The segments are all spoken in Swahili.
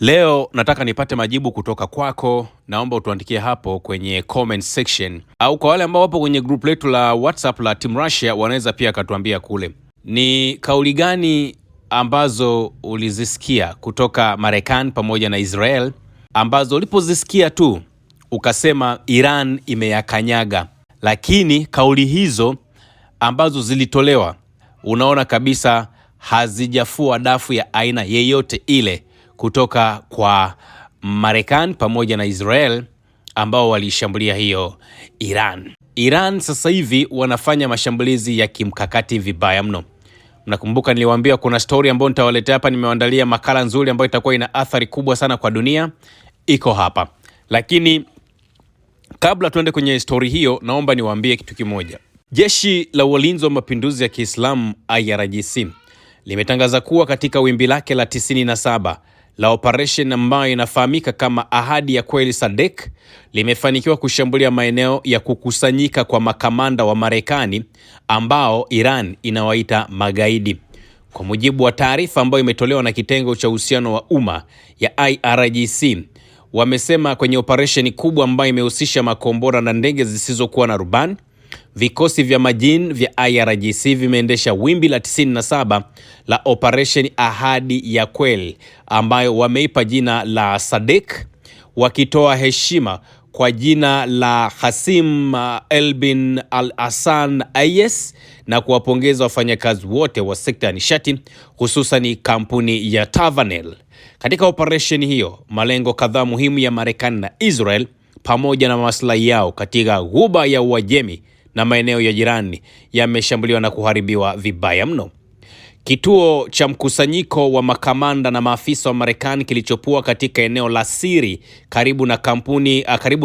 Leo nataka nipate majibu kutoka kwako. Naomba utuandikie hapo kwenye comment section, au kwa wale ambao wapo kwenye group letu la WhatsApp la Team Russia wanaweza pia katuambia kule. Ni kauli gani ambazo ulizisikia kutoka Marekani pamoja na Israel ambazo ulipozisikia tu ukasema Iran imeyakanyaga, lakini kauli hizo ambazo zilitolewa unaona kabisa hazijafua dafu ya aina yeyote ile kutoka kwa Marekani pamoja na Israel ambao walishambulia hiyo Iran. Iran sasa hivi wanafanya mashambulizi ya kimkakati vibaya mno. Mnakumbuka niliwaambia kuna story ambayo nitawaletea hapa, nimewaandalia makala nzuri ambayo itakuwa ina athari kubwa sana kwa dunia. Iko hapa. Lakini kabla tuende kwenye story hiyo, naomba niwaambie kitu kimoja. Jeshi la Walinzi wa Mapinduzi ya Kiislamu IRGC limetangaza kuwa katika wimbi lake la 97 la operation ambayo inafahamika kama Ahadi ya Kweli SADC limefanikiwa kushambulia maeneo ya kukusanyika kwa makamanda wa Marekani ambao Iran inawaita magaidi. Kwa mujibu wa taarifa ambayo imetolewa na kitengo cha uhusiano wa umma ya IRGC, wamesema kwenye operation kubwa ambayo imehusisha makombora na ndege zisizokuwa na rubani, vikosi vya majini vya IRGC vimeendesha wimbi la 97 la Operation Ahadi ya Kweli ambayo wameipa jina la SADC, wakitoa heshima kwa jina la Qasim Elbin Al-Hassan IS na kuwapongeza wafanyakazi wote wa sekta ya nishati, hususan kampuni ya Tavanel. Katika operation hiyo, malengo kadhaa muhimu ya Marekani na Israel pamoja na maslahi yao katika Ghuba ya Uajemi na maeneo ya jirani yameshambuliwa na kuharibiwa vibaya mno. Kituo cha mkusanyiko wa makamanda na maafisa wa Marekani kilichokuwa katika eneo la siri karibu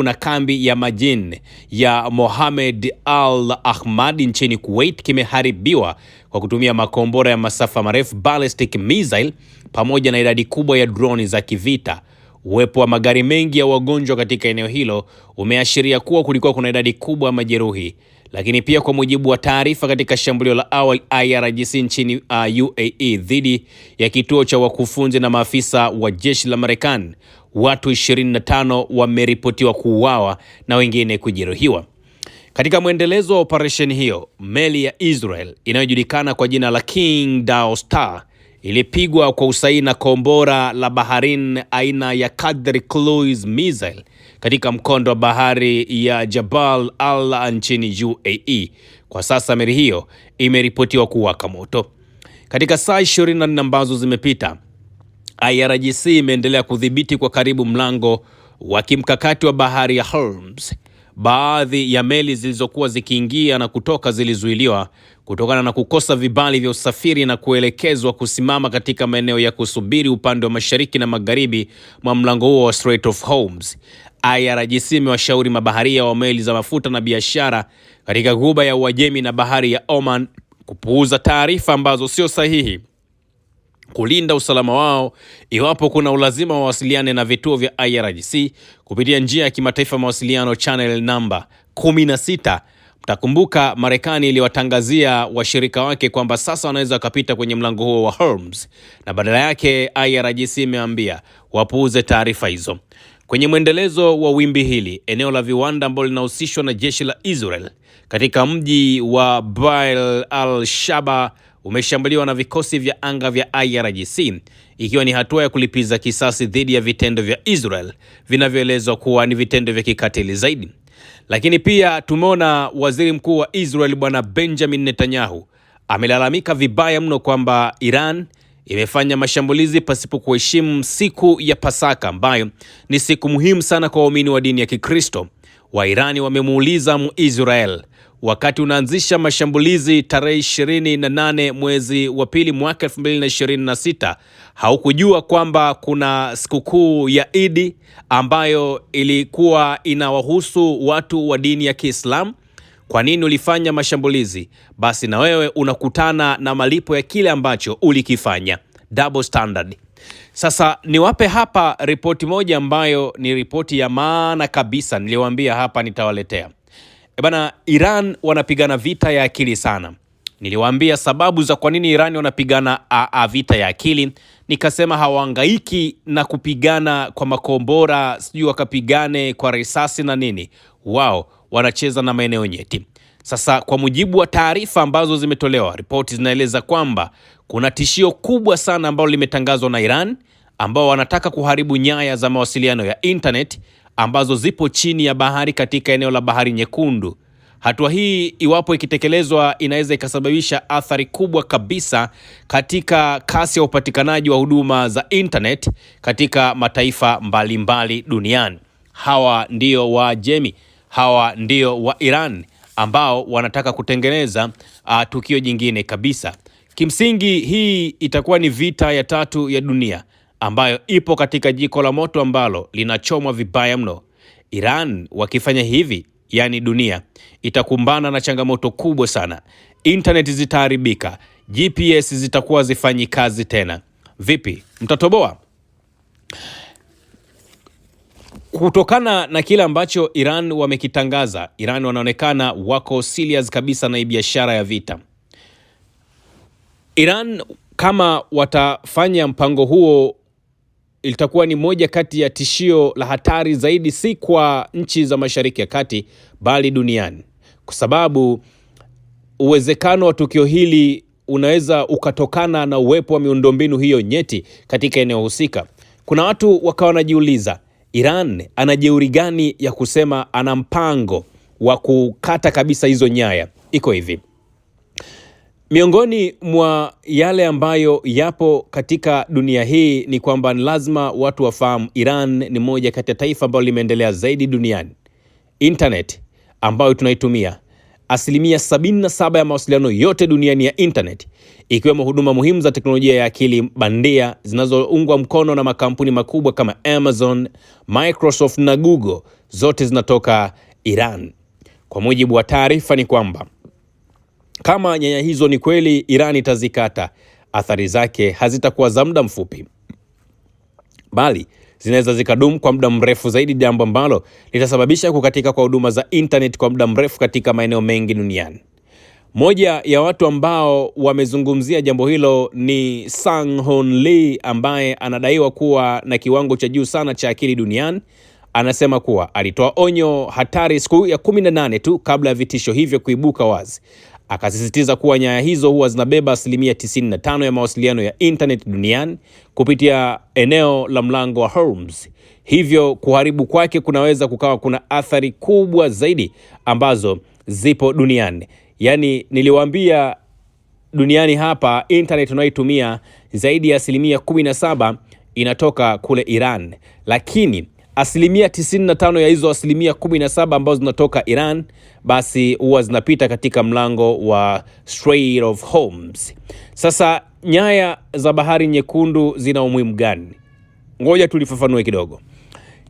na kambi ya majini ya Mohammed Al Ahmad nchini Kuwait kimeharibiwa kwa kutumia makombora ya masafa marefu ballistic missile pamoja na idadi kubwa ya droni za kivita. Uwepo wa magari mengi ya wagonjwa katika eneo hilo umeashiria kuwa kulikuwa kuna idadi kubwa ya majeruhi. Lakini pia kwa mujibu wa taarifa katika shambulio la awali IRGC nchini UAE dhidi ya kituo cha wakufunzi na maafisa wa jeshi la Marekani, watu 25 wameripotiwa kuuawa na wengine kujeruhiwa. Katika mwendelezo wa operation hiyo, meli ya Israel inayojulikana kwa jina la King Daw Star ilipigwa kwa usahihi na kombora la baharini aina ya Qadr cruise missile katika mkondo wa bahari ya Jabal Al nchini UAE. Kwa sasa meli hiyo imeripotiwa kuwaka moto. Katika saa 24 ambazo zimepita, IRGC imeendelea kudhibiti kwa karibu mlango wa kimkakati wa bahari ya Hormuz. Baadhi ya meli zilizokuwa zikiingia na kutoka zilizuiliwa kutokana na kukosa vibali vya usafiri na kuelekezwa kusimama katika maeneo ya kusubiri upande wa mashariki na magharibi mwa mlango huo wa Strait of Hormuz. IRGC imewashauri mabaharia wa meli za mafuta na biashara katika Ghuba ya Uajemi na bahari ya Oman kupuuza taarifa ambazo sio sahihi, kulinda usalama wao iwapo kuna ulazima wawasiliane na vituo vya IRGC kupitia njia ya kimataifa mawasiliano channel namba 16. Mtakumbuka Marekani iliwatangazia washirika wake kwamba sasa wanaweza kupita kwenye mlango huo wa Hormuz, na badala yake IRGC imeambia wapuuze taarifa hizo. Kwenye mwendelezo wa wimbi hili, eneo la viwanda ambalo linahusishwa na jeshi la Israel katika mji wa Bail al-Shaba umeshambuliwa na vikosi vya anga vya IRGC, ikiwa ni hatua ya kulipiza kisasi dhidi ya vitendo vya Israel vinavyoelezwa kuwa ni vitendo vya kikatili zaidi. Lakini pia tumeona waziri mkuu wa Israel bwana Benjamin Netanyahu amelalamika vibaya mno kwamba Iran imefanya mashambulizi pasipo kuheshimu siku ya Pasaka ambayo ni siku muhimu sana kwa waumini wa dini ya Kikristo. Wairani wamemuuliza Israel, wakati unaanzisha mashambulizi tarehe 28 mwezi wa pili mwaka 2026, haukujua kwamba kuna sikukuu ya Idi ambayo ilikuwa inawahusu watu wa dini ya Kiislamu? Kwa nini ulifanya mashambulizi? Basi na wewe unakutana na malipo ya kile ambacho ulikifanya. Double standard. Sasa niwape hapa ripoti moja ambayo ni ripoti ya maana kabisa, niliwaambia hapa nitawaletea. Bana, Iran wanapigana vita ya akili sana. Niliwaambia sababu za kwa nini Iran wanapigana vita ya akili. Nikasema hawahangaiki na kupigana kwa makombora, sijui wakapigane kwa risasi na nini. Wao wanacheza na maeneo nyeti. Sasa kwa mujibu wa taarifa ambazo zimetolewa, ripoti zinaeleza kwamba kuna tishio kubwa sana ambalo limetangazwa na Iran, ambao wanataka kuharibu nyaya za mawasiliano ya internet ambazo zipo chini ya bahari katika eneo la Bahari Nyekundu. Hatua hii iwapo ikitekelezwa inaweza ikasababisha athari kubwa kabisa katika kasi ya upatikanaji wa huduma za internet katika mataifa mbalimbali duniani. Hawa ndio Waajemi, hawa ndio wa Iran ambao wanataka kutengeneza tukio jingine kabisa. Kimsingi hii itakuwa ni vita ya tatu ya dunia ambayo ipo katika jiko la moto ambalo linachomwa vibaya mno. Iran wakifanya hivi, yani dunia itakumbana na changamoto kubwa sana. Internet zitaharibika, GPS zitakuwa zifanyi kazi tena. Vipi, mtatoboa? Kutokana na kile ambacho Iran wamekitangaza, Iran wanaonekana wako serious kabisa na biashara ya vita. Iran kama watafanya mpango huo, itakuwa ni moja kati ya tishio la hatari zaidi, si kwa nchi za Mashariki ya Kati bali duniani, kwa sababu uwezekano wa tukio hili unaweza ukatokana na uwepo wa miundombinu hiyo nyeti katika eneo husika. Kuna watu wakawa wanajiuliza, Iran ana jeuri gani ya kusema ana mpango wa kukata kabisa hizo nyaya? Iko hivi, miongoni mwa yale ambayo yapo katika dunia hii ni kwamba lazima watu wafahamu Iran ni moja kati ya taifa ambalo limeendelea zaidi duniani. Internet ambayo tunaitumia, 77% ya mawasiliano yote duniani ya internet, ikiwemo huduma muhimu za teknolojia ya akili bandia zinazoungwa mkono na makampuni makubwa kama Amazon, Microsoft na Google, zote zinatoka Iran. Kwa mujibu wa taarifa ni kwamba kama nyaya hizo ni kweli Iran itazikata, athari zake hazitakuwa za muda mfupi, bali zinaweza zikadumu kwa muda mrefu zaidi, jambo ambalo litasababisha kukatika kwa huduma za internet kwa muda mrefu katika maeneo mengi duniani. Moja ya watu ambao wamezungumzia jambo hilo ni Sang-Hoon Lee, ambaye anadaiwa kuwa na kiwango cha juu sana cha akili duniani. Anasema kuwa alitoa onyo hatari siku ya 18 tu kabla ya vitisho hivyo kuibuka wazi. Akasisitiza kuwa nyaya hizo huwa zinabeba 95% ya mawasiliano ya internet duniani kupitia eneo la mlango wa Hormuz. Hivyo kuharibu kwake kunaweza kukawa kuna athari kubwa zaidi ambazo zipo duniani. Yani niliwaambia duniani hapa internet tunayoitumia zaidi ya 17% inatoka kule Iran, lakini 95% ya hizo 17% ambazo zinatoka Iran basi huwa zinapita katika mlango wa Strait of Hormuz. Sasa nyaya za Bahari Nyekundu zina umuhimu gani? Ngoja tulifafanue kidogo.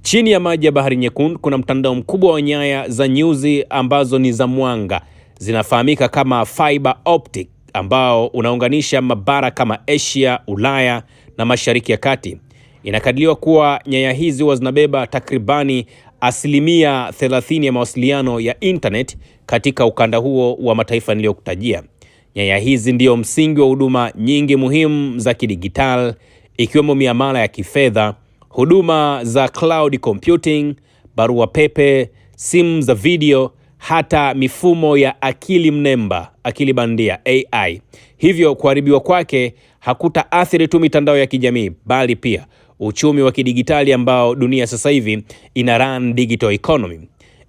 Chini ya maji ya Bahari Nyekundu kuna mtandao mkubwa wa nyaya za nyuzi ambazo ni za mwanga, zinafahamika kama fiber optic, ambao unaunganisha mabara kama Asia, Ulaya na Mashariki ya Kati. Inakadiriwa kuwa nyaya hizi huwa zinabeba takribani 30% ya mawasiliano ya internet katika ukanda huo wa mataifa niliyokutajia. Nyaya hizi ndio msingi wa huduma nyingi muhimu za kidigitali, ikiwemo miamala ya kifedha, huduma za cloud computing, barua pepe, simu za video, hata mifumo ya akili mnemba, akili bandia AI. Hivyo kuharibiwa kwake hakutaathiri tu mitandao ya kijamii, bali pia uchumi wa kidigitali ambao dunia sasa hivi ina run digital economy.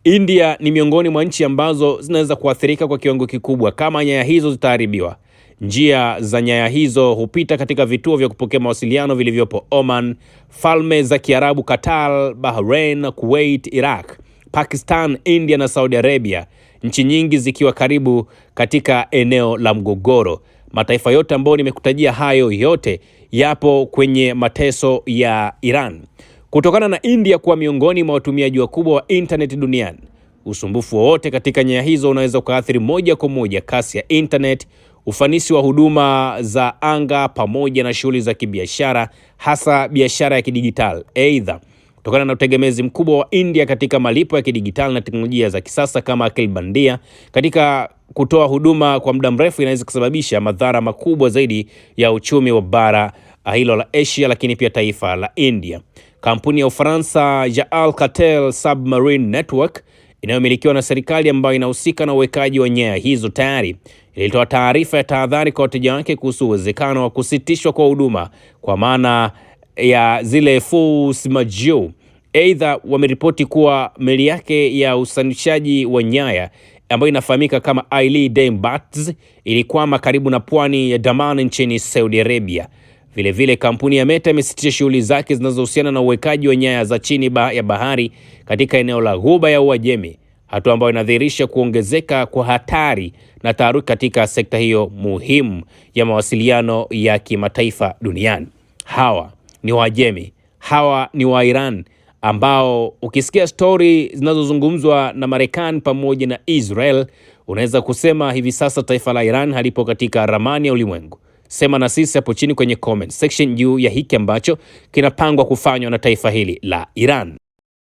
India ni miongoni mwa nchi ambazo zinaweza kuathirika kwa kiwango kikubwa kama nyaya hizo zitaharibiwa. Njia za nyaya hizo hupita katika vituo vya kupokea mawasiliano vilivyopo Oman, Falme za Kiarabu, Qatar, Bahrain, Kuwait, Iraq, Pakistan, India na Saudi Arabia, nchi nyingi zikiwa karibu katika eneo la mgogoro. Mataifa yote ambayo nimekutajia hayo yote yapo kwenye mateso ya Iran. Kutokana na India kuwa miongoni mwa watumiaji wakubwa wa internet duniani, usumbufu wowote katika nyaya hizo unaweza kuathiri moja kwa moja kasi ya internet, ufanisi wa huduma za anga pamoja na shughuli za kibiashara, hasa biashara ya kidigitali. Aidha, kutokana na utegemezi mkubwa wa India katika malipo ya kidigitali na teknolojia za kisasa kama akili bandia katika kutoa huduma kwa muda mrefu inaweza kusababisha madhara makubwa zaidi ya uchumi wa bara hilo la Asia, lakini pia taifa la India. Kampuni ya Ufaransa ya Alcatel Submarine Network inayomilikiwa na serikali ambayo inahusika na uwekaji wa nyaya hizo tayari ilitoa taarifa ya tahadhari kwa wateja wake kuhusu uwezekano wa kusitishwa kwa huduma kwa maana ya zile force majeure. Aidha, wameripoti kuwa meli yake ya usanishaji wa nyaya ambayo inafahamika kama Aili Dembats ilikwama karibu na pwani ya Daman nchini Saudi Arabia. Vilevile kampuni ya Meta imesitisha shughuli zake zinazohusiana na uwekaji wa nyaya za chini ya bahari katika eneo la Ghuba ya Uajemi, hatua ambayo inadhihirisha kuongezeka kwa hatari na taharuki katika sekta hiyo muhimu ya mawasiliano ya kimataifa duniani. Hawa ni Waajemi, hawa ni wa Iran ambao ukisikia stori zinazozungumzwa na Marekani pamoja na Israel unaweza kusema hivi sasa taifa la Iran halipo katika ramani ya ulimwengu. Sema na sisi hapo chini kwenye comment section juu ya hiki ambacho kinapangwa kufanywa na taifa hili la Iran.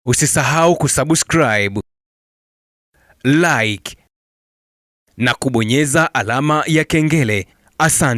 Usisahau kusubscribe, like na kubonyeza alama ya kengele. Asante.